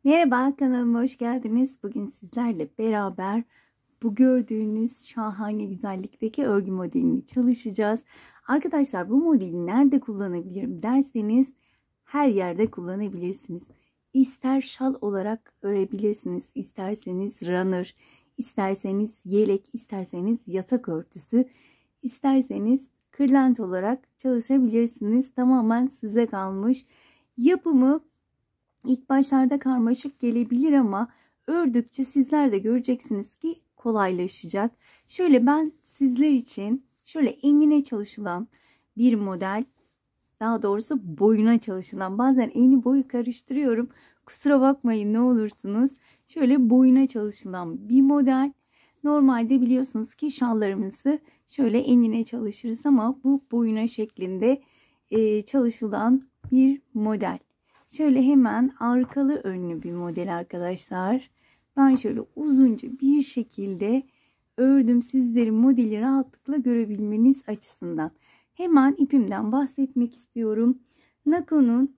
Merhaba, kanalıma hoş geldiniz. Bugün sizlerle beraber bu gördüğünüz şahane güzellikteki örgü modelini çalışacağız. Arkadaşlar, bu modeli nerede kullanabilirim derseniz her yerde kullanabilirsiniz. İster şal olarak örebilirsiniz, isterseniz runner, isterseniz yelek, isterseniz yatak örtüsü, isterseniz kırlent olarak çalışabilirsiniz. Tamamen size kalmış. Yapımı İlk başlarda karmaşık gelebilir ama ördükçe sizler de göreceksiniz ki kolaylaşacak. Şöyle ben sizler için şöyle enine çalışılan bir model, daha doğrusu boyuna çalışılan, bazen eni boyu karıştırıyorum. Kusura bakmayın ne olursunuz. Şöyle boyuna çalışılan bir model. Normalde biliyorsunuz ki şallarımızı şöyle enine çalışırız ama bu boyuna şeklinde çalışılan bir model. Şöyle hemen arkalı önlü bir model arkadaşlar. Ben şöyle uzunca bir şekilde ördüm sizlerin modeli rahatlıkla görebilmeniz açısından. Hemen ipimden bahsetmek istiyorum. Nako'nun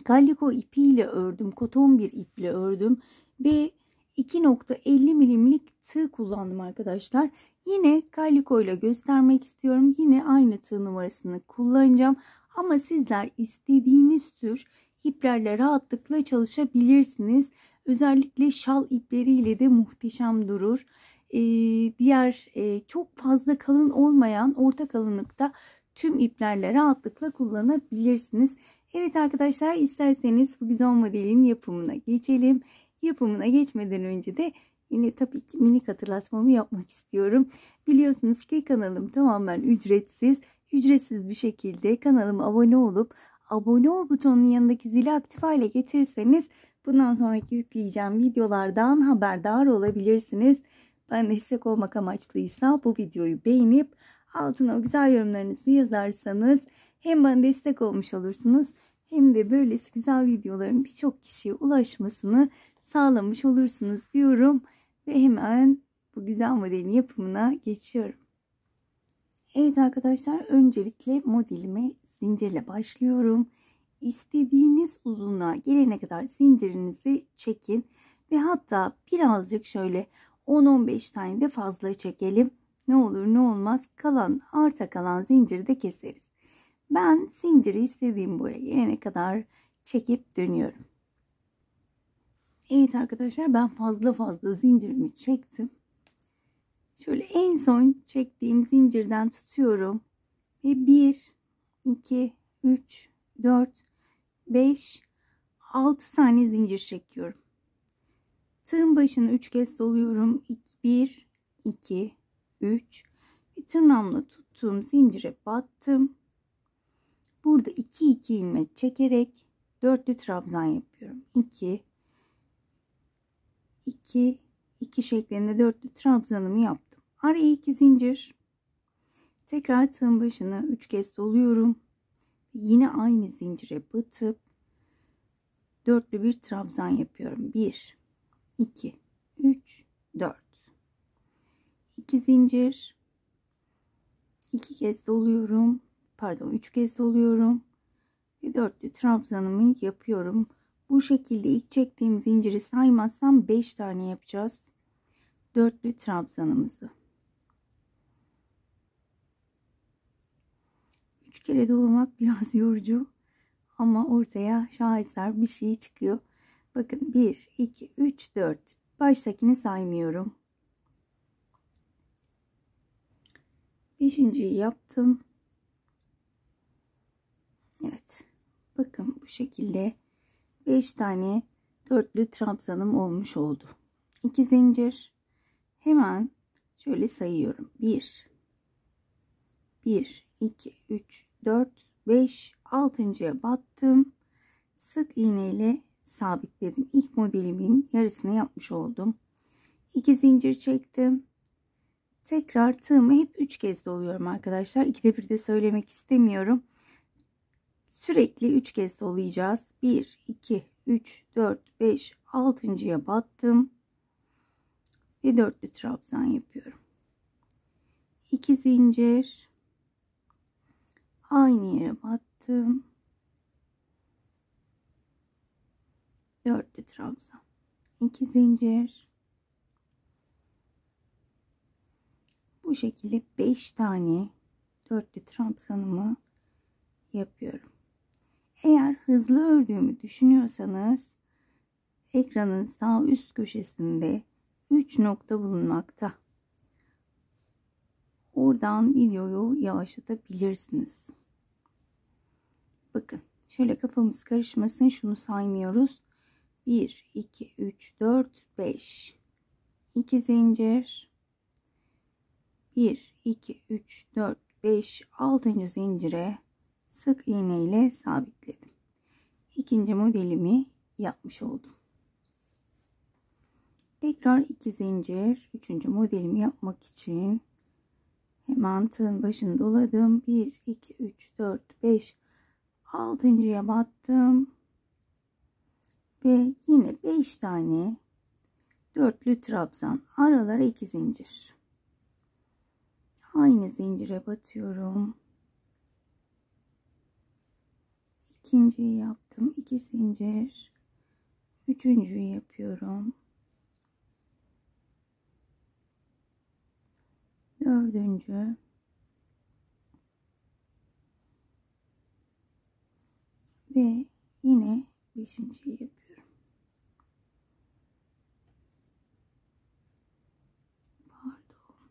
kaliko ipiyle ördüm. Koton bir iple ördüm. Ve 2.50 milimlik tığ kullandım arkadaşlar. Yine kaliko ile göstermek istiyorum. Yine aynı tığ numarasını kullanacağım. Ama sizler istediğiniz tür iplerle rahatlıkla çalışabilirsiniz. Özellikle şal ipleriyle de muhteşem durur. Diğer çok fazla kalın olmayan orta kalınlıkta tüm iplerle rahatlıkla kullanabilirsiniz. Evet arkadaşlar, isterseniz bu güzel modelin yapımına geçelim. Yapımına geçmeden önce de yine tabii ki minik hatırlatmamı yapmak istiyorum. Biliyorsunuz ki kanalım tamamen ücretsiz. Ücretsiz bir şekilde kanalıma abone olup abone ol butonunun yanındaki zili aktif hale getirirseniz bundan sonraki yükleyeceğim videolardan haberdar olabilirsiniz. Ben destek olmak amaçlıysa bu videoyu beğenip altına o güzel yorumlarınızı yazarsanız hem bana destek olmuş olursunuz hem de böylesi güzel videoların birçok kişiye ulaşmasını sağlamış olursunuz diyorum. Ve hemen bu güzel modelin yapımına geçiyorum. Evet arkadaşlar, öncelikle modelime zincirle başlıyorum. İstediğiniz uzunluğa gelene kadar zincirinizi çekin ve hatta birazcık şöyle 10-15 tane de fazla çekelim. Ne olur ne olmaz, arta kalan zinciri de keseriz. Ben zinciri istediğim boya gelene kadar çekip dönüyorum. Evet arkadaşlar, ben fazla zincirimi çektim. Şöyle en son çektiğim zincirden tutuyorum ve 1, 2, 3, 4, 5, 6 tane zincir çekiyorum. Tığın başını 3 kez doluyorum. 1, 2, 3 ve tırnağımla tuttuğum zincire battım. Burada 2 ilmek çekerek dörtlü trabzan yapıyorum. 2, 2, 2 şeklinde dörtlü trabzanımı yaptım. Araya 2 zincir. Tekrar tığın başını 3 kez doluyorum. Yine aynı zincire batıp dörtlü bir trabzan yapıyorum. 1, 2, 3, 4. 2 zincir. 2 kez doluyorum. Pardon, 3 kez doluyorum. Ve dörtlü trabzanımı yapıyorum. Bu şekilde ilk çektiğim zinciri saymazsam 5 tane yapacağız. Dörtlü trabzanımızı. 3 kere dolamak biraz yorucu ama ortaya şaheser bir şey çıkıyor. Bakın 1, 2, 3, 4. Baştakini saymıyorum. 5.'yi yaptım. Evet. Bakın bu şekilde 5 tane dörtlü trabzanım olmuş oldu. 2 zincir. Hemen şöyle sayıyorum. 1, 2, 3, 4, 5, 6.'ya battım. Sık iğne ile sabitledim. İlk modelimin yarısını yapmış oldum. 2 zincir çektim. Tekrar tığımı hep 3 kez doluyorum arkadaşlar. 2'de 1 de söylemek istemiyorum. Sürekli 3 kez dolayacağız. 1, 2, 3, 4, 5, 6.'ya battım. Ve dörtlü trabzan yapıyorum. 2 zincir. Aynı yere battım. Dörtlü trabzan, 2 zincir. Bu şekilde 5 tane dörtlü trabzanımı yapıyorum. Eğer hızlı ördüğümü düşünüyorsanız ekranın sağ üst köşesinde 3 nokta bulunmakta. Oradan videoyu yavaşlatabilirsiniz. Bakın şöyle kafamız karışmasın, şunu saymıyoruz. 1 2 3 4 5, 2 zincir, 1 2 3 4 5, 6. zincire sık iğne ile sabitledim. İkinci modelimi yapmış oldum. Tekrar 2 zincir, 3. modelimi yapmak için hemen tığın başını doladım. 1 2 3 4 5, 6.'ya battım ve yine 5 tane dörtlü trabzan, aralara 2 zincir. Aynı zincire batıyorum. İkinciyi yaptım, 2 zincir. Üçüncüyü yapıyorum. Dördüncü. Ve yine 5.'yi yapıyorum. Pardon.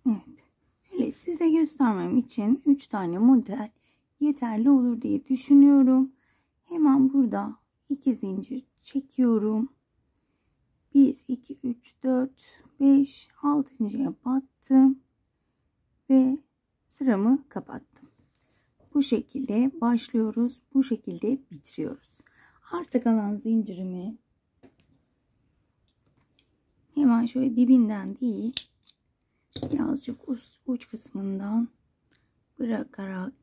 Evet. Şöyle size göstermem için 3 tane model yeterli olur diye düşünüyorum. Hemen burada 2 zincir çekiyorum. 1 2 3 4 5, 6.'ya battım ve sıramı kapattım. Bu şekilde başlıyoruz. Bu şekilde bitiriyoruz. Arta kalan zincirimi hemen şöyle dibinden değil, birazcık uç kısmından bırakarak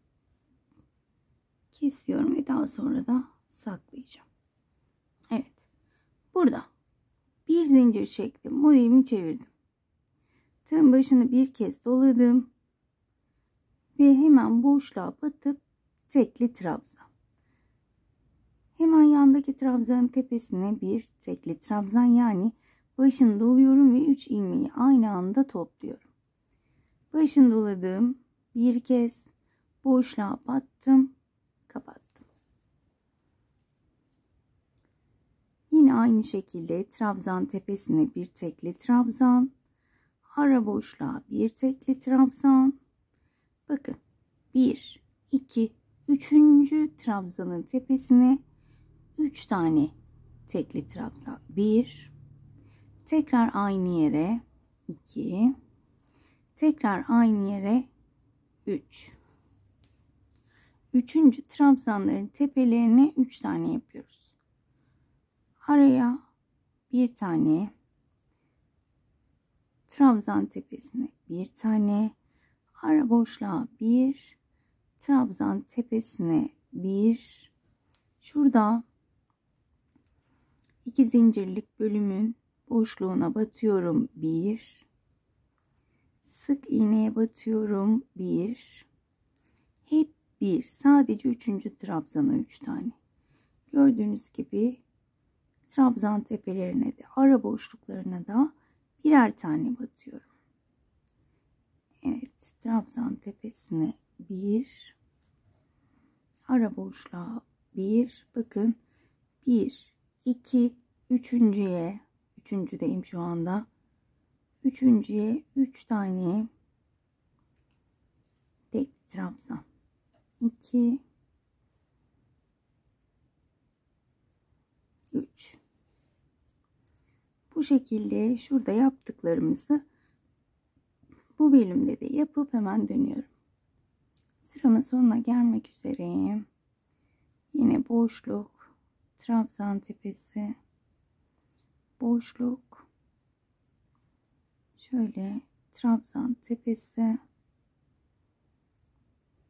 kesiyorum ve daha sonra da saklayacağım. Evet. Burada bir zincir çektim. Modelimi çevirdim. Tığın başını bir kez doladım. Ve hemen boşluğa batıp tekli trabzan. Hemen yandaki trabzanın tepesine bir tekli trabzan, yani başını doluyorum ve 3 ilmeği aynı anda topluyorum. Başını doladım. Bir kez boşluğa battım. Kapattım. Yine aynı şekilde trabzan tepesine bir tekli trabzan. Ara boşluğa bir tekli trabzan. Bakın 1 2 3. trabzanın tepesine 3 tane tekli trabzan. 1, tekrar aynı yere 2, tekrar aynı yere 3. 3. trabzanların tepelerine 3 tane yapıyoruz. Araya bir tane, trabzan tepesine bir tane, ara boşluğa bir, trabzan tepesine bir. Şurada 2 zincirlik bölümün boşluğuna batıyorum, bir, sık iğneye batıyorum, bir, hep bir, sadece 3. trabzana 3 tane. Gördüğünüz gibi trabzan tepelerine de ara boşluklarına da birer tane batıyorum. Evet, trabzan tepesine bir, ara boşluğa bir. Bakın 1 2 üçüncüye, üçüncüdeyim şu anda, üçüncüye 3 tane tek trabzan, 2 3. Bu şekilde şurada yaptıklarımızı bu bölümde de yapıp hemen dönüyorum. Sıramın sonuna gelmek üzereyim. Yine boşluk, trabzan tepesi, boşluk, şöyle trabzan tepesi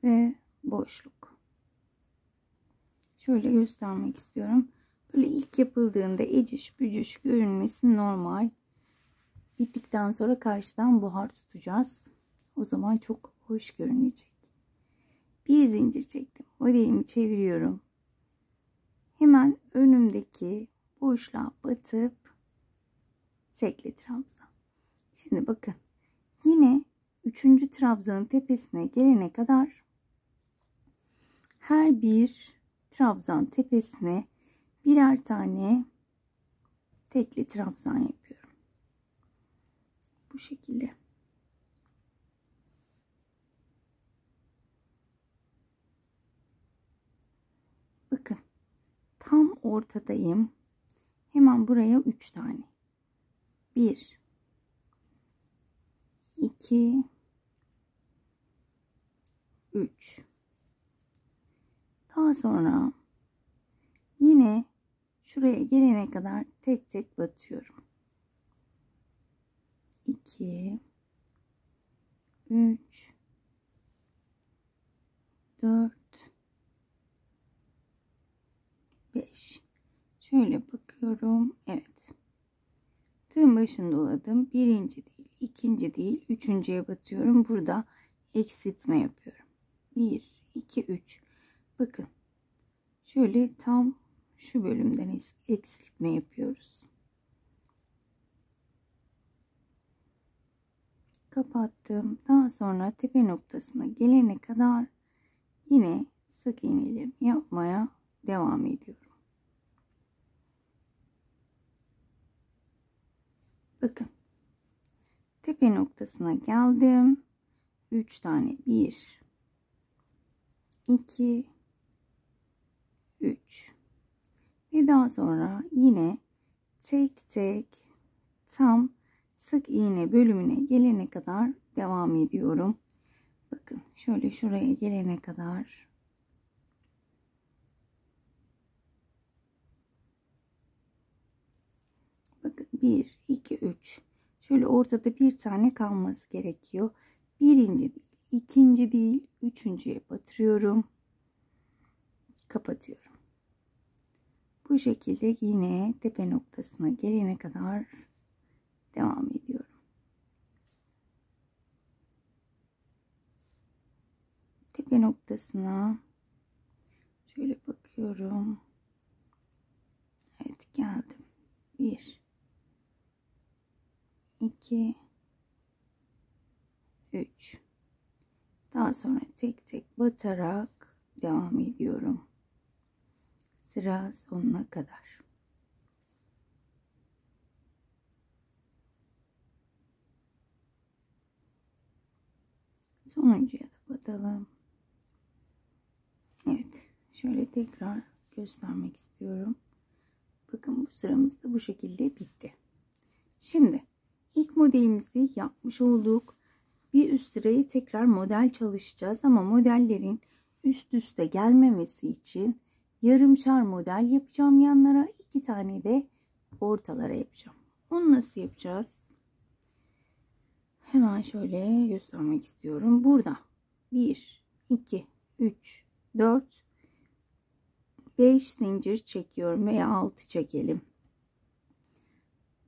ve boşluk. Şöyle göstermek istiyorum. Böyle ilk yapıldığında eciş bücüş görünmesi normal. Bittikten sonra karşıdan buhar tutacağız. O zaman çok hoş görünecek. Bir zincir çektim. Modelimi çeviriyorum. hemen önümdeki boşluğa batıp tekli trabzan. Şimdi bakın, yine 3. trabzanın tepesine gelene kadar her bir trabzan tepesine birer tane tekli trabzan yapıyorum. Bu şekilde. Bakın, tam ortadayım. Hemen buraya 3 tane. 1 2 3. Daha sonra yine şuraya gelene kadar tek tek batıyorum. 2 3 4 5. Şöyle bakıyorum. Evet. Tığın başını doladım. Birinci değil, ikinci değil, üçüncüye batıyorum. Burada eksiltme yapıyorum. 1 2 3. Bakın. Şöyle tam şu bölümden eksiltme yapıyoruz. Kapattım. Daha sonra tepe noktasına gelene kadar yine sık iğnelerimi yapmaya devam ediyorum. Bakın, tepe noktasına geldim. 3 tane, 1 2 3 ve daha sonra yine tek tek tam sık iğne bölümüne gelene kadar devam ediyorum. Bakın, şöyle şuraya gelene kadar bakın, 1 2 3. Şöyle ortada bir tane kalması gerekiyor. Birinci değil, ikinci değil, üçüncüye batırıyorum. Kapatıyorum. Bu şekilde yine tepe noktasına gelene kadar devam ediyorum. Tepe noktasına şöyle bakıyorum. Evet, geldim. 1 2 3. Daha sonra tek tek batarak devam ediyorum. Sıra sonuna kadar. Sonuncuya da batalım. Evet, şöyle tekrar göstermek istiyorum. Bakın, bu sıramız da bu şekilde bitti. Şimdi ilk modelimizi yapmış olduk. Bir üst sırayı tekrar model çalışacağız ama modellerin üst üste gelmemesi için yarımşar model yapacağım yanlara, 2 tane de ortalara yapacağım. Onu nasıl yapacağız? Hemen şöyle göstermek istiyorum. Burada 1 2 3 4 5 zincir çekiyorum veya 6 çekelim.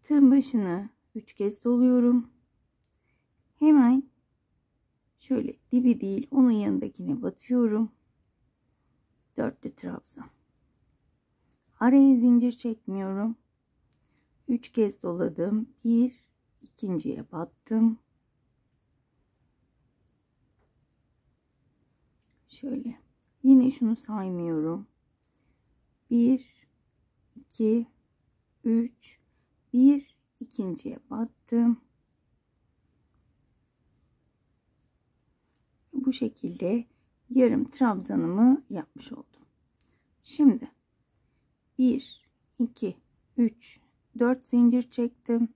Tığın başını 3 kez doluyorum. Hemen şöyle dibi değil, onun yanındakine batıyorum. Dörtlü trabzan. Araya zincir çekmiyorum. 3 kez doladım. Bir, ikinciye battım. Şöyle. Yine şunu saymıyorum. 1 2 3 1, ikinciye battım. Bu şekilde yarım trabzanımı yapmış oldum. Şimdi 1 2 3 4 zincir çektim.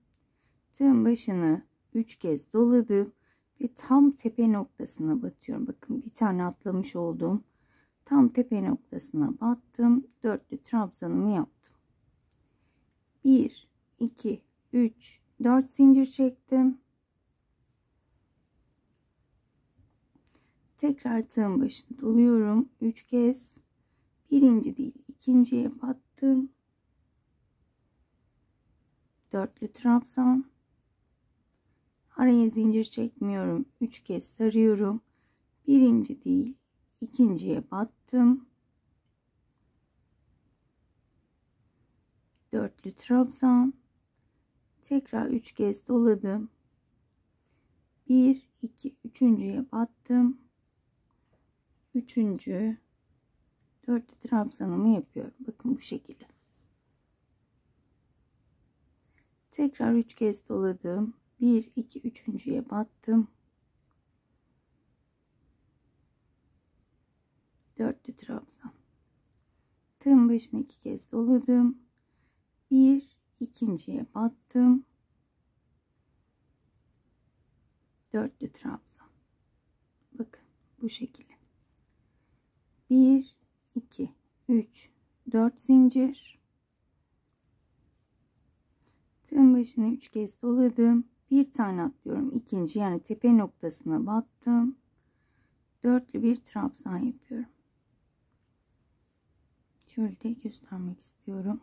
Tığın başını 3 kez doladım ve tam tepe noktasına batıyorum. Bakın, bir tane atlamış oldum. Tam tepe noktasına battım. Dörtlü trabzanımı yaptım. 1 2 3 4 zincir çektim. Tekrar tığın başını doluyorum. 3 kez. Birinci değil, ikinciye battım. Dörtlü trabzan. Araya zincir çekmiyorum. 3 kez sarıyorum. Birinci değil, ikinciye battım. dörtlü trabzan, tekrar 3 kez doladım. 1 2 üçüncüye battım. Üçüncü dörtlü trabzanımı yapıyorum. Bakın bu şekilde. Tekrar 3 kez doladım. 1 2 üçüncüye battım. Dörtlü trabzan. Tığın başına 2 kez doladım. 1 ikinciye battım. Dörtlü trabzan. Bakın bu şekilde. 1 2 3 4 zincir. Tığın başına 3 kez doladım. Bir tane atlıyorum. İkinci yani tepe noktasına battım. Dörtlü bir trabzan yapıyorum. Şöyle de göstermek istiyorum.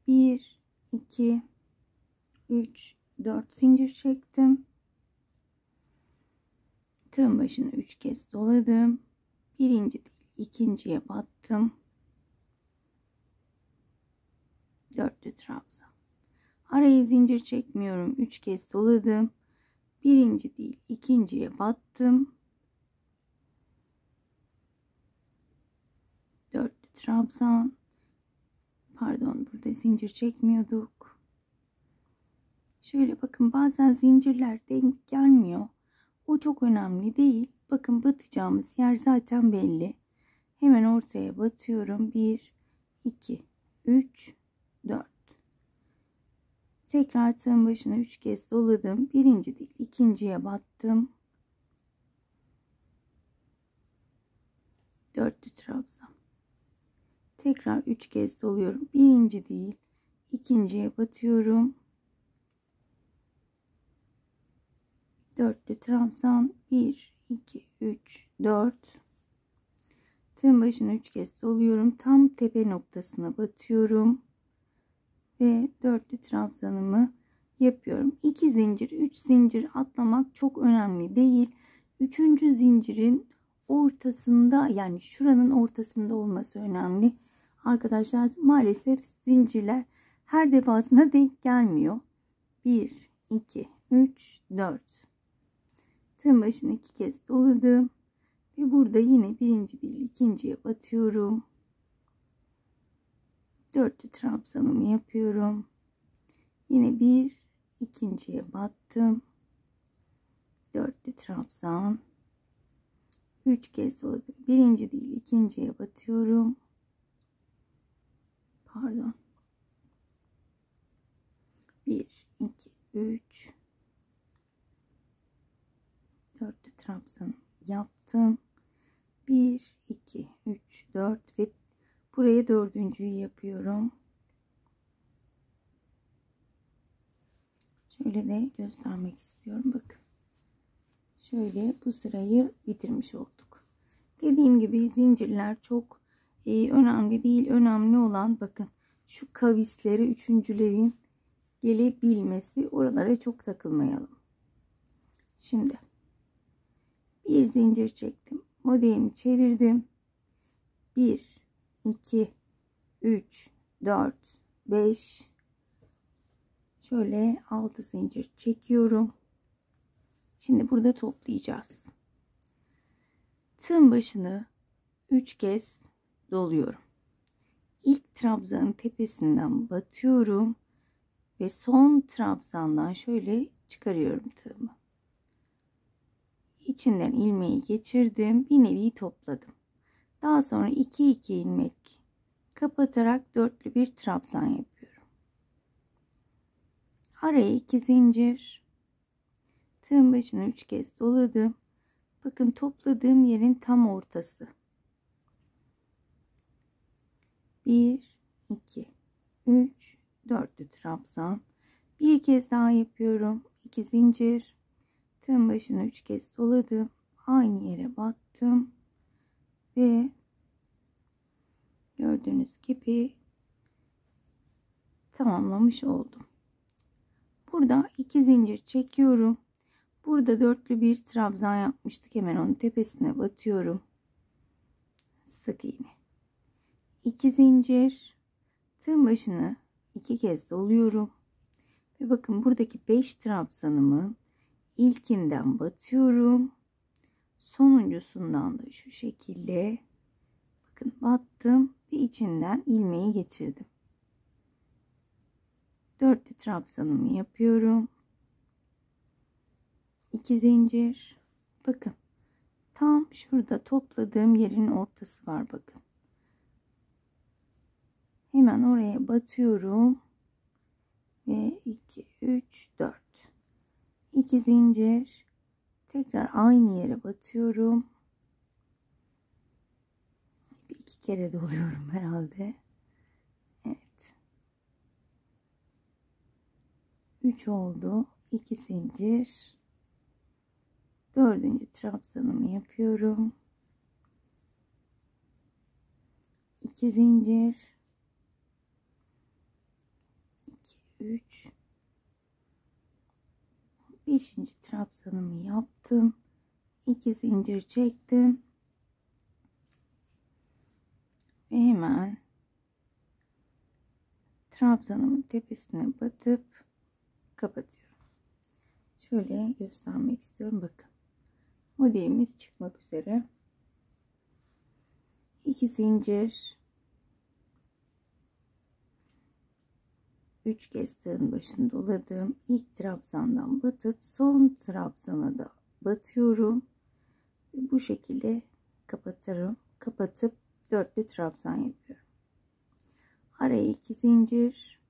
1 2 3 4 zincir çektim. Tığın başına 3 kez doladım. Birinci değil, ikinciye battım. Dörtlü trabzan. Araya zincir çekmiyorum. 3 kez doladım. Birinci değil, ikinciye battım. Dörtlü trabzan. Pardon, burada zincir çekmiyorduk. Şöyle bakın, bazen zincirler denk gelmiyor. O çok önemli değil. Bakın, batacağımız yer zaten belli. Hemen ortaya batıyorum. 1 2 3 4. Tekrar tığın başına 3 kez doladım. Birinci değil, ikinciye battım. Dörtlü trabzan. Tekrar 3 kez doluyorum. Birinci değil, ikinciye batıyorum. Dörtlü trabzan. 1 2 3 4. Tığın başına 3 kez doluyorum. Tam tepe noktasına batıyorum. Ve dörtlü trabzanımı yapıyorum. 2 zincir, 3 zincir atlamak çok önemli değil. 3. zincirin ortasında, yani şuranın ortasında olması önemli. Arkadaşlar, maalesef zincirler her defasında denk gelmiyor. 1 2 3 4. Tığın başına 2 kez doladım. Ve burada yine birinci değil, ikinciye batıyorum. Dörtlü trabzanımı yapıyorum. Yine bir ikinciye battım. Dörtlü trabzan. 3 kez doladım. Birinci değil, ikinciye batıyorum. Pardon. 1 2 3. Dörtlü trabzan yaptım. 1 2 3 4 ve buraya dördüncüyü yapıyorum. Şöyle de göstermek istiyorum. Bakın. Şöyle bu sırayı bitirmiş olduk. Dediğim gibi zincirler çok önemli değil. Önemli olan, bakın, şu kavislere üçüncülerin gelebilmesi. Oralara çok takılmayalım. Şimdi bir zincir çektim. Modelimi çevirdim. 1 2 3 4 5. Şöyle 6 zincir çekiyorum. Şimdi burada toplayacağız. Tığın başını 3 kez doluyorum. İlk trabzanın tepesinden batıyorum ve son trabzandan şöyle çıkarıyorum tığımı. İçinden ilmeği geçirdim, bir nevi topladım. Daha sonra 2 2 ilmek kapatarak dörtlü bir trabzan yapıyorum. Araya 2 zincir. Tığın başına 3 kez doladım. Bakın, topladığım yerin tam ortası. 1 2 3 dörtlü trabzan. Bir kez daha yapıyorum. 2 zincir. Tığın başına 3 kez doladım. Aynı yere battım. Ve gördüğünüz gibi tamamlamış oldum. Burada 2 zincir çekiyorum. Burada dörtlü bir trabzan yapmıştık. Hemen onun tepesine batıyorum. Sık iğne. 2 zincir. Tığın başını 2 kez doluyorum. Ve bakın buradaki 5 trabzanımın ilkinden batıyorum. Sonuncusundan da şu şekilde bakın battım ve içinden ilmeği geçirdim. 4'lü trabzanımı yapıyorum. 2 zincir. Bakın tam şurada topladığım yerin ortası var bakın. Hemen oraya batıyorum. Ve 2 3 4. 2 zincir. Tekrar aynı yere batıyorum. Bir iki kere doluyorum herhalde. Evet. 3 oldu. 2 zincir. 4. trabzanımı yapıyorum. 2 zincir. 2 3. 5. trabzanımı yaptım. 2 zincir çektim. Ve hemen trabzanımın tepesine batıp kapatıyorum. Şöyle göstermek istiyorum. Bakın. Modelimiz çıkmak üzere. 2 zincir. 3 kez tığın başını doladım. İlk trabzandan batıp son trabzana da batıyorum. Bu şekilde kapatırım. Kapatıp 4'lü trabzan yapıyorum. Araya 2 zincir.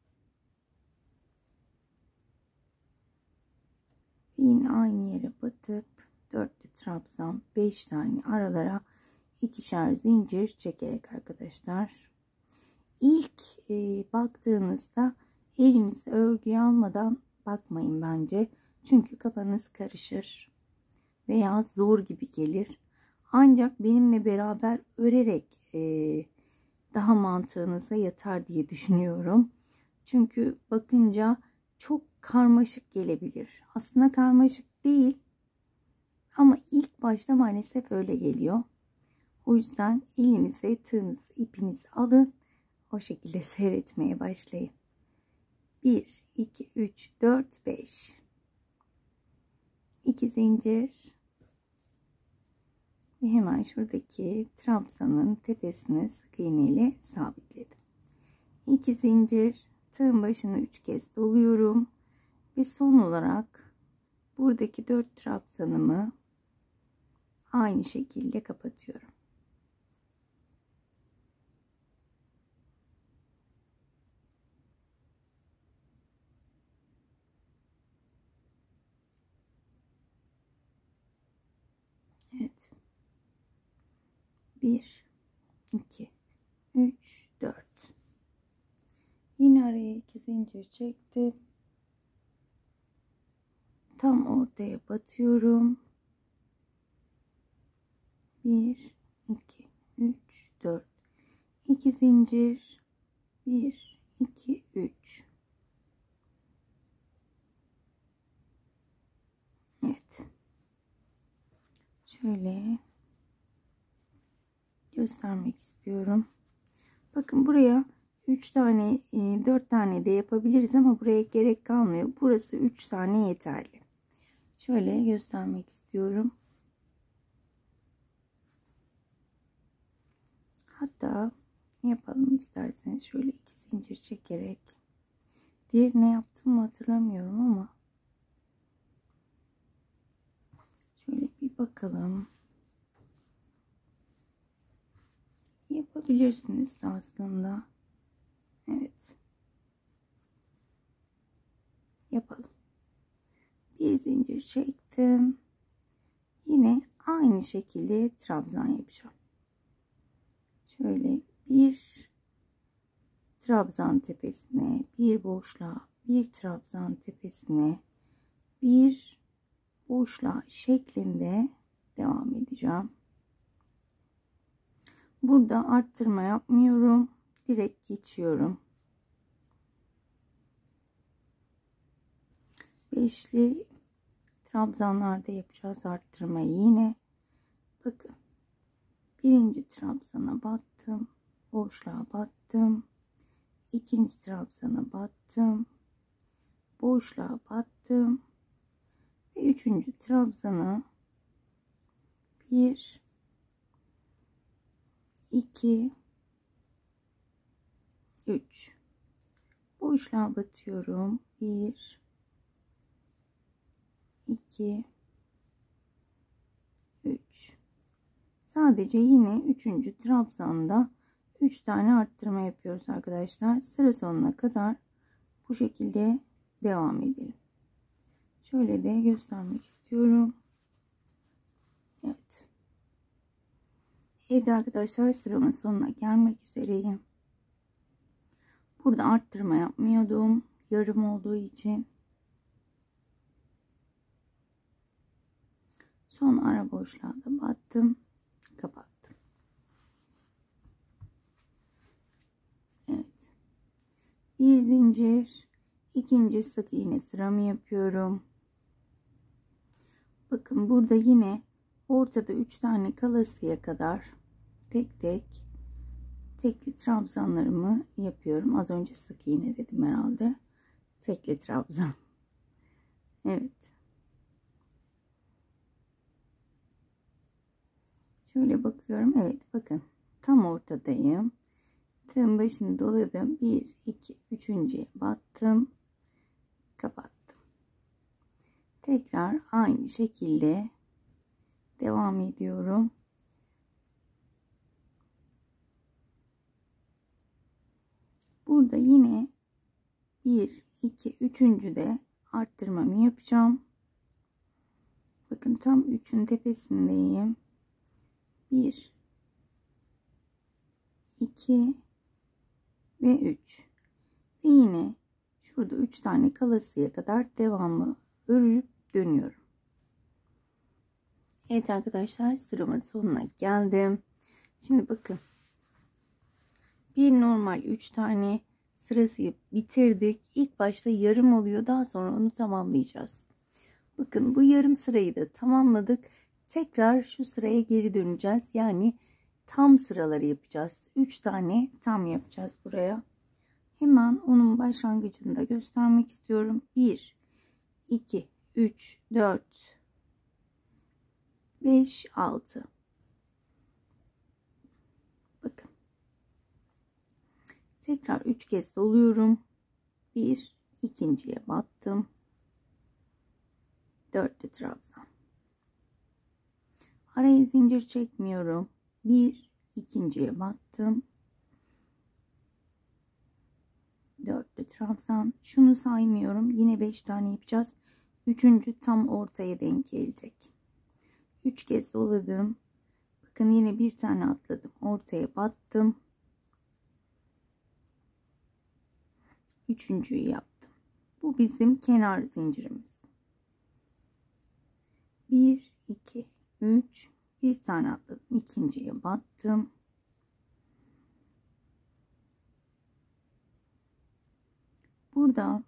Yine aynı yere batıp 4'lü trabzan 5 tane aralara ikişer zincir çekerek arkadaşlar. İlk baktığınızda elinizde örgüyü almadan bakmayın bence. Çünkü kafanız karışır veya zor gibi gelir. Ancak benimle beraber örerek daha mantığınıza yatar diye düşünüyorum. Çünkü bakınca çok karmaşık gelebilir. Aslında karmaşık değil ama ilk başta maalesef öyle geliyor. O yüzden elinize tığınızı, ipinizi alın. O şekilde seyretmeye başlayın. 1, 2, 3, 4, 5. 2 zincir. Ve hemen şuradaki trabzanın tepesine sık iğne ile sabitledim. 2 zincir. Tığın başını 3 kez doluyorum. Ve son olarak buradaki 4 trabzanımı aynı şekilde kapatıyorum. Evet. 1, 2, 3, 4. Yine araya 2 zincir çektim. Tam ortaya batıyorum. 1, 2, 3, 4. 2 zincir. 1, 2, 3. Evet. Şöyle göstermek istiyorum. Bakın buraya 3 tane 4 tane de yapabiliriz ama buraya gerek kalmıyor. Burası 3 tane yeterli. Şöyle göstermek istiyorum. Hatta yapalım isterseniz şöyle 2 zincir çekerek. Diğerini yaptım mı hatırlamıyorum ama şöyle bir bakalım. Yapabilirsiniz de aslında. Evet. Yapalım. Bir zincir çektim. Yine aynı şekilde trabzan yapacağım. Şöyle bir trabzan tepesine, bir boşluğa, bir trabzan tepesine, bir boşluğa şeklinde devam edeceğim. Burada arttırma yapmıyorum. Direkt geçiyorum. Beşli trabzanlarda yapacağız arttırmayı yine. Bakın. Birinci trabzana battım. Boşluğa battım. ikinci trabzana battım, boşluğa battım ve üçüncü trabzana 1 2 3 boşluğa batıyorum. 1 2 3 sadece yine üçüncü trabzanda 3 tane arttırma yapıyoruz arkadaşlar. Sıra sonuna kadar bu şekilde devam edelim. Şöyle de göstermek istiyorum. Evet. Evet arkadaşlar, sıramın sonuna gelmek üzereyim. Burada arttırma yapmıyordum. Yarım olduğu için. Son ara boşluğa da battım. Kapattım. Evet. Bir zincir. İkinci sık iğne sıramı yapıyorum. Bakın burada yine ortada 3 tane kalasıya kadar tek tek tekli trabzanlarımı yapıyorum. Az önce sık iğne dedim herhalde. Tekli trabzan. Evet. Şöyle bakıyorum. Evet, bakın. Tam ortadayım. Tığın başını doladım. 1, 2, 3.'ye battım. Kapattım. Tekrar aynı şekilde devam ediyorum. Burada yine 1, 2, 3.'de arttırmamı yapacağım. Bakın tam 3'ün tepesindeyim. 1 2 ve 3 ve yine şurada 3 tane kalasıya kadar devamı örüp dönüyorum. Evet arkadaşlar, sıramın sonuna geldim. Şimdi bakın, bir normal 3 tane sırası bitirdik. İlk başta yarım oluyor, daha sonra onu tamamlayacağız. Bakın, bu yarım sırayı da tamamladık. Tekrar şu sıraya geri döneceğiz. Yani tam sıraları yapacağız. 3 tane tam yapacağız buraya. Hemen onun başlangıcını da göstermek istiyorum. 1 2 3 4 5 6. Bakın. Tekrar 3 kez doluyorum. 1 ikinciye battım. 4'lü trabzan. Araya zincir çekmiyorum. 1 ikinciye battım. 4'lü trabzan. Şunu saymıyorum. Yine 5 tane yapacağız. 3. tam ortaya denk gelecek. 3 kez doladım. Bakın, yine bir tane atladım. Ortaya battım. 3.'yü yaptım. Bu bizim kenar zincirimiz. 1 2 3 bir tane atladım. İkinciye battım. Burada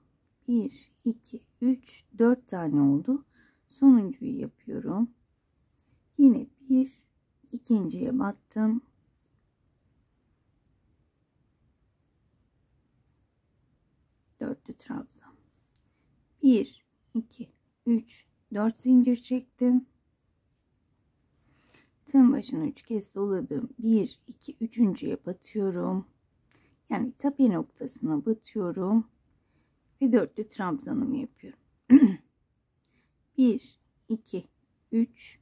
1 2 3 4 tane oldu. Sonuncuyu yapıyorum. Yine bir ikinciye battım. 4'lü trabzan. 1 2 3 4 zincir çektim. Tığın başına 3 kez doladım. 1 2 3.'ye batıyorum. Yani tepe noktasına batıyorum ve 4'lü trabzanımı yapıyorum. 1 2 3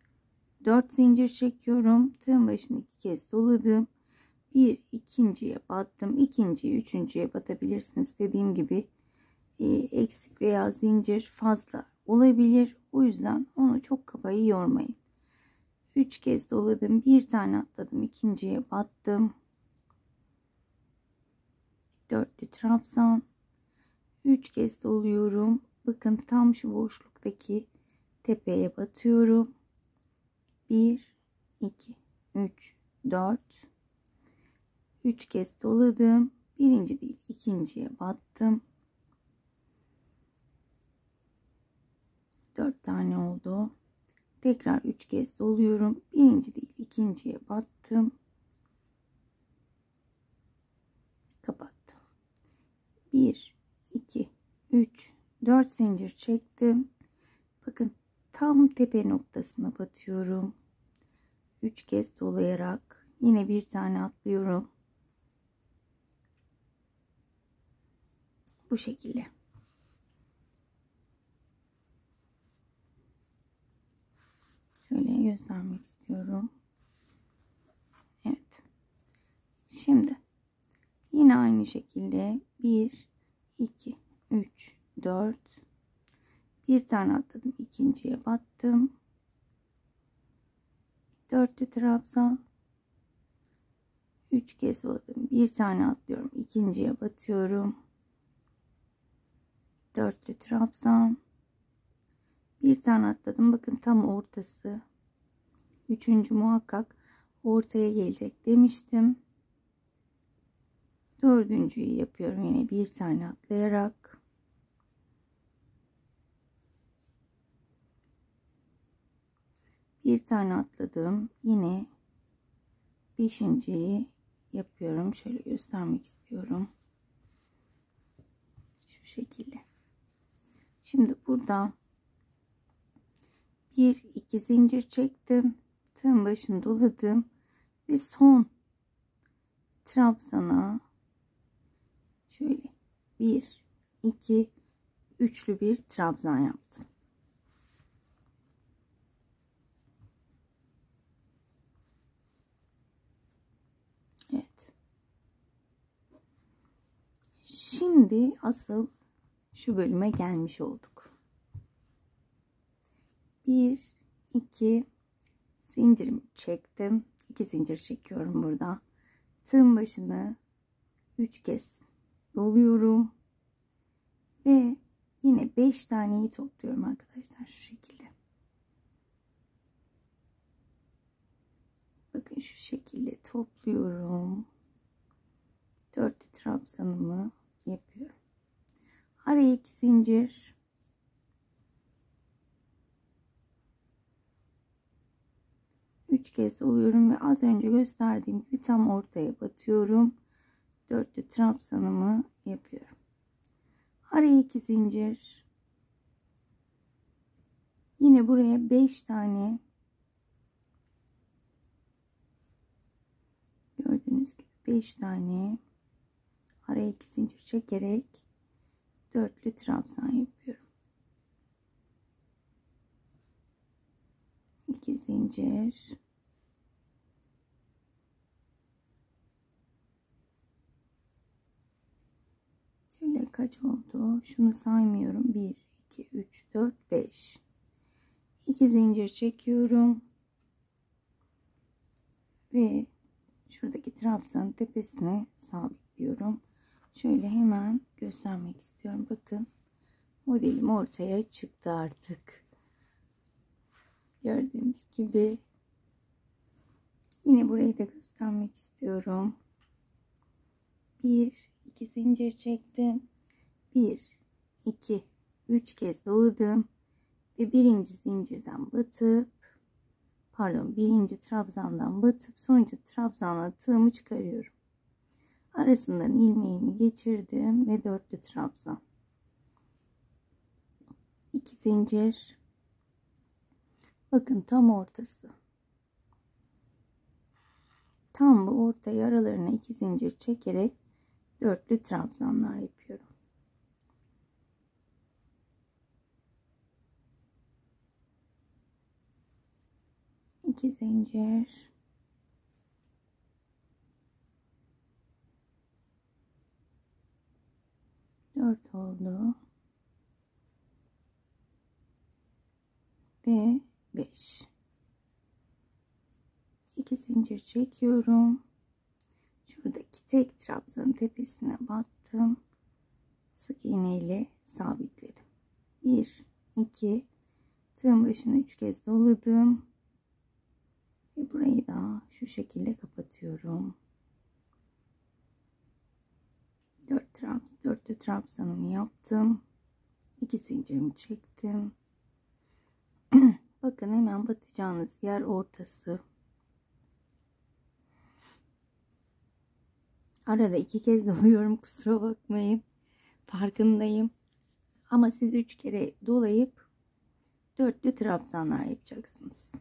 4 zincir çekiyorum. Tığın başına 2 kez doladım. 1 ikinciye battım. İkinciye, üçüncüye batabilirsiniz. Dediğim gibi eksik veya zincir fazla olabilir. O yüzden onu çok kafayı yormayın. 3 kez doladım. Bir tane atladım. İkinciye battım. 4'lü trabzan. 3 kez doluyorum. Bakın, tam şu boşluktaki tepeye batıyorum. 1 2 3 4 3 kez doladım. Birinci değil, ikinciye battım. 4 tane oldu. Tekrar 3 kez doluyorum. Birinci değil, ikinciye battım. Kapattım. 1 2 3 4 zincir çektim. Bakın tam tepe noktasına batıyorum. 3 kez dolayarak yine bir tane atlıyorum. Bu şekilde. Şöyle göstermek istiyorum. Evet. Şimdi yine aynı şekilde 1 2 3 4 bir tane atladım, ikinciye battım. Dörtlü trabzan, 3 kez doladım, bir tane atlıyorum, ikinciye batıyorum. Dörtlü trabzan, bir tane atladım. Bakın tam ortası. Üçüncü muhakkak ortaya gelecek demiştim. Dördüncüyü yapıyorum yine bir tane atlayarak. Bir tane atladım. Yine beşinciyi yapıyorum. Şöyle göstermek istiyorum. Şu şekilde. Şimdi burada 1 2 zincir çektim. Tığın başını doladım ve son trabzana şöyle 1 2 üçlü bir trabzan yaptım. Evet. Şimdi asıl şu bölüme gelmiş olduk. 1 2 zincirimi çektim. 2 zincir çekiyorum burada. Tığın başını 3 kez doluyorum ve yine 5 taneyi topluyorum arkadaşlar, şu şekilde. Bakın şu şekilde topluyorum. Dörtlü trabzanımı yapıyorum. Araya 2 zincir. Üç kez doluyorum ve az önce gösterdiğim gibi tam ortaya batıyorum. Dörtlü trabzanımı yapıyorum. Araya 2 zincir. Yine buraya 5 tane, gördüğünüz gibi 5 tane araya 2 zincir çekerek dörtlü trabzan yapıyorum. 2 zincir. Şöyle kaç oldu? Şunu saymıyorum. 1 2 3 4 5. 2 zincir çekiyorum ve şuradaki trabzanın tepesine sabitliyorum. Şöyle hemen göstermek istiyorum. Bakın modelim ortaya çıktı artık. Gördüğünüz gibi. Yine burayı da göstermek istiyorum. 1 2 zincir çektim. 1 2 3 kez doladım ve birinci zincirden batıp, pardon, birinci trabzandan batıp sonuncu trabzanla tığımı çıkarıyorum. Arasından ilmeğimi geçirdim ve dörtlü trabzan. 2 zincir. Bakın tam ortası. Tam bu ortaya aralarına 2 zincir çekerek dörtlü trabzanlar yapıyorum. İki zincir. Dört oldu. Ve 5. 2 zincir çekiyorum. Şuradaki tek trabzanın tepesine battım. Sık iğne ile sabitledim. 1 2 tığın başını 3 kez doladım. Ve burayı da şu şekilde kapatıyorum. Dörtlü trabzanımı yaptım. 2 zincirimi çektim. Bakın hemen batacağınız yer ortası. Arada 2 kez doluyorum, kusura bakmayın. farkındayım. Ama siz 3 kere dolayıp dörtlü trabzanlar yapacaksınız.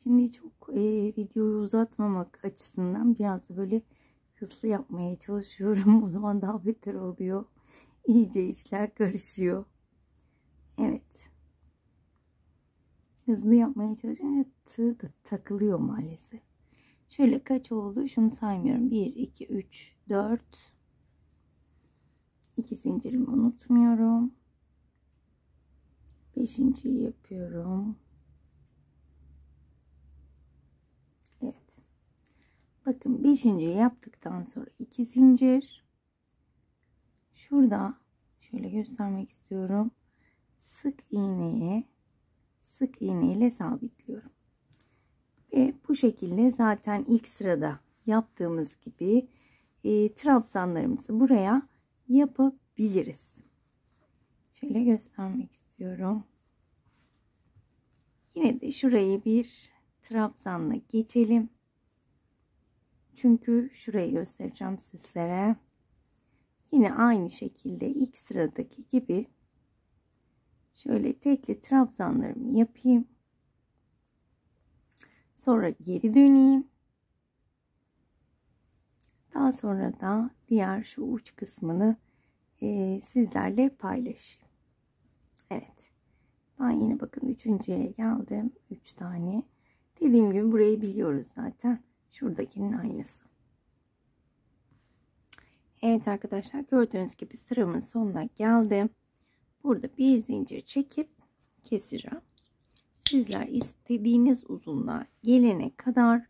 Şimdi çok videoyu uzatmamak açısından biraz da böyle hızlı yapmaya çalışıyorum. O zaman daha beter oluyor. İyice işler karışıyor. Evet. Hızlı yapmaya çalışınca tığ da takılıyor maalesef. Şöyle kaç oldu? Şunu saymıyorum. 1, 2, 3, 4. 2 zincirimi unutmuyorum. 5.'yi yapıyorum. Evet. Bakın 5.'yi yaptıktan sonra 2 zincir. Şurada şöyle göstermek istiyorum. Sık iğne ile sabitliyorum. Ve bu şekilde zaten ilk sırada yaptığımız gibi trabzanlarımızı buraya yapabiliriz. Şöyle göstermek istiyorum. Yine de şurayı bir trabzanla geçelim. Çünkü şurayı göstereceğim sizlere. Yine aynı şekilde ilk sıradaki gibi şöyle tekli trabzanlarımı yapayım. Sonra geri döneyim. Daha sonra da diğer şu uç kısmını sizlerle paylaşayım. Evet. Ben yine bakın üçüncüye geldim. 3 tane. Dediğim gibi burayı biliyoruz zaten. Şuradakinin aynısı. Evet arkadaşlar, gördüğünüz gibi sıramın sonuna geldim. Burada bir zincir çekip keseceğim. Sizler istediğiniz uzunluğa gelene kadar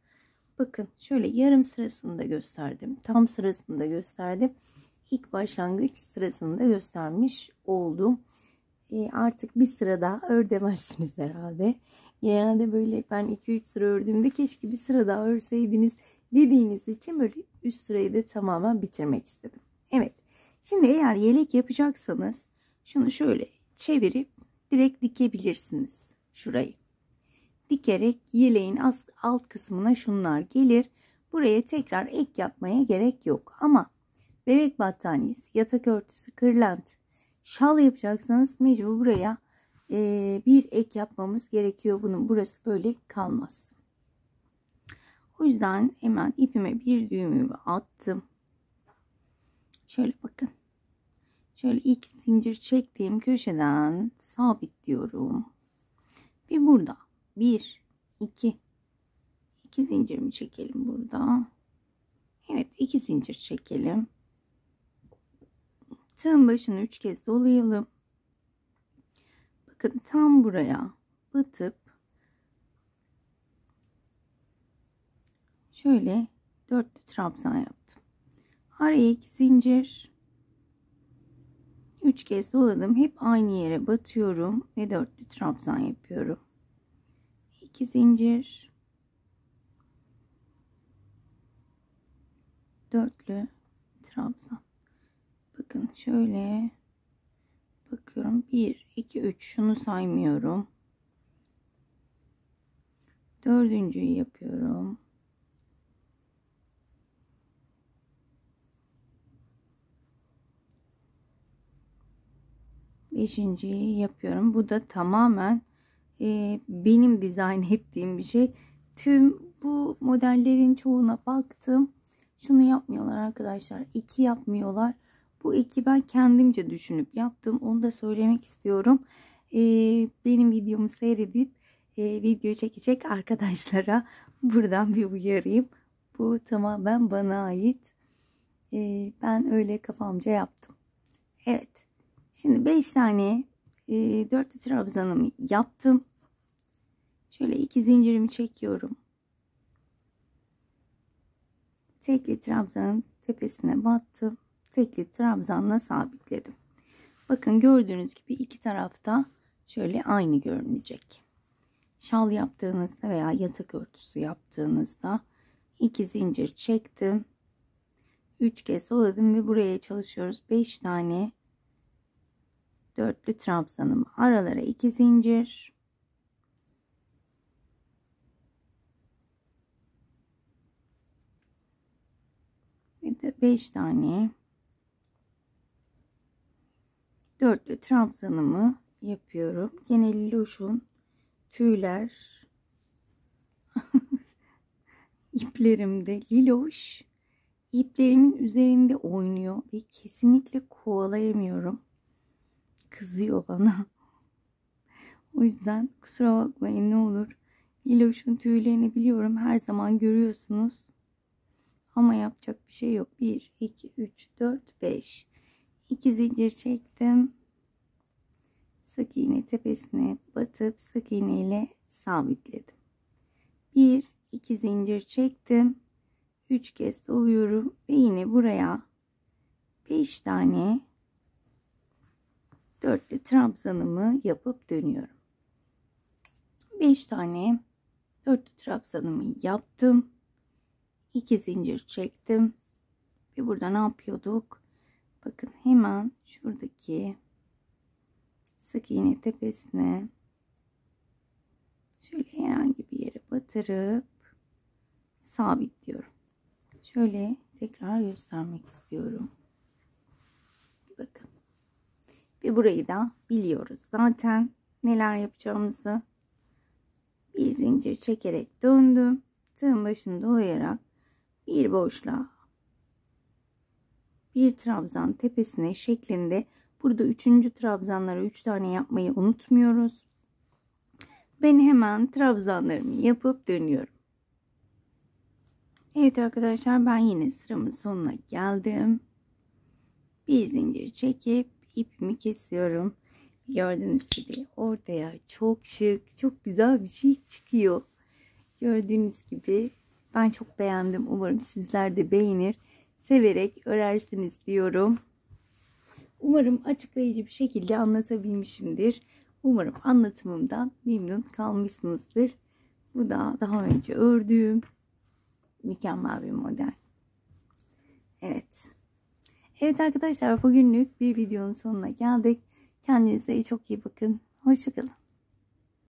bakın şöyle yarım sırasını da gösterdim. Tam sırasını da gösterdim. İlk başlangıç sırasını da göstermiş oldum. Artık bir sıra daha ördemezsiniz herhalde. Genelde böyle ben 2-3 sıra ördüğümde keşke bir sıra daha örseydiniz dediğiniz için böyle üst sırayı da tamamen bitirmek istedim. Evet. Şimdi eğer yelek yapacaksanız şunu şöyle çevirip direkt dikebilirsiniz şurayı. Dikerek yeleğin alt kısmına şunlar gelir. Buraya tekrar ek yapmaya gerek yok. Ama bebek battaniyesi, yatak örtüsü, kırlent, şal yapacaksanız mecbur buraya bir ek yapmamız gerekiyor. Bunun burası böyle kalmaz. O yüzden hemen ipime bir düğümümü attım. Şöyle bakın. Şöyle ilk zincir çektiğim köşeden sabitliyorum. Ve burada 1, 2 zincirimi çekelim burada. Evet, 2 zincir çekelim. Tığın başını 3 kez dolayalım. Bakın tam buraya batıp şöyle dörtlü trabzan yaptım. Araya 2 zincir, 3 kez doladım. Hep aynı yere batıyorum ve dörtlü trabzan yapıyorum. 2 zincir, dörtlü trabzan. Bakın şöyle bakıyorum. 1, 2, 3 şunu saymıyorum. Dördüncüyü yapıyorum. Beşinciyi yapıyorum. Bu da tamamen benim dizayn ettiğim bir şey. Tüm bu modellerin çoğuna baktım. Şunu yapmıyorlar arkadaşlar. 2 yapmıyorlar. Bu 2 ben kendimce düşünüp yaptım. Onu da söylemek istiyorum. Benim videomu seyredip video çekecek arkadaşlara buradan bir uyarayım. Bu tamamen bana ait. Ben öyle kafamca yaptım. Evet. Şimdi 5 tane dörtlü trabzanımı yaptım. Şöyle 2 zincirimi çekiyorum. Tekli trabzanın tepesine battım. Tekli trabzanla sabitledim. Bakın gördüğünüz gibi iki tarafta şöyle aynı görünecek. Şal yaptığınızda veya yatak örtüsü yaptığınızda 2 zincir çektim. 3 kez doladım ve buraya çalışıyoruz. 5 tane dörtlü trabzanım, aralara 2 zincir, ve de 5 tane dörtlü trabzanımı yapıyorum. Gene Liloş'un tüyler iplerimde. Liloş iplerimin üzerinde oynuyor ve kesinlikle kovalayamıyorum. Kızıyor bana. O yüzden kusura bakmayın ne olur. Liloş'un tüylerini biliyorum. Her zaman görüyorsunuz. Ama yapacak bir şey yok. 1, 2, 3, 4, 5. 2 zincir çektim. Sık iğne tepesine batıp sık iğne ile sabitledim. 1, 2 zincir çektim. 3 kez doluyorum ve yine buraya 5 tane dörtlü trabzanımı yapıp dönüyorum. 5 tane dörtlü trabzanımı yaptım. 2 zincir çektim ve burada ne yapıyorduk? Bakın hemen şuradaki sık iğne tepesine şöyle herhangi bir yere batırıp sabitliyorum. Şöyle tekrar göstermek istiyorum. Bakın. Ve burayı da biliyoruz. Zaten neler yapacağımızı. Bir zincir çekerek döndüm. Tığın başını dolayarak bir boşluğa bir trabzan tepesine şeklinde, burada 3. trabzanlara 3 tane yapmayı unutmuyoruz. Ben hemen trabzanlarımı yapıp dönüyorum. Evet arkadaşlar, ben yine sıramın sonuna geldim. Bir zincir çekip ipimi kesiyorum. Gördüğünüz gibi ortaya çok şık, çok güzel bir şey çıkıyor. Gördüğünüz gibi ben çok beğendim. Umarım sizler de beğenir, severek örersiniz diyorum. Umarım açıklayıcı bir şekilde anlatabilmişimdir. Umarım anlatımımdan memnun kalmışsınızdır. Bu da daha önce ördüğüm mükemmel bir model. Evet. Evet arkadaşlar, bugünlük bir videonun sonuna geldik. Kendinize çok iyi bakın. Hoşça kalın.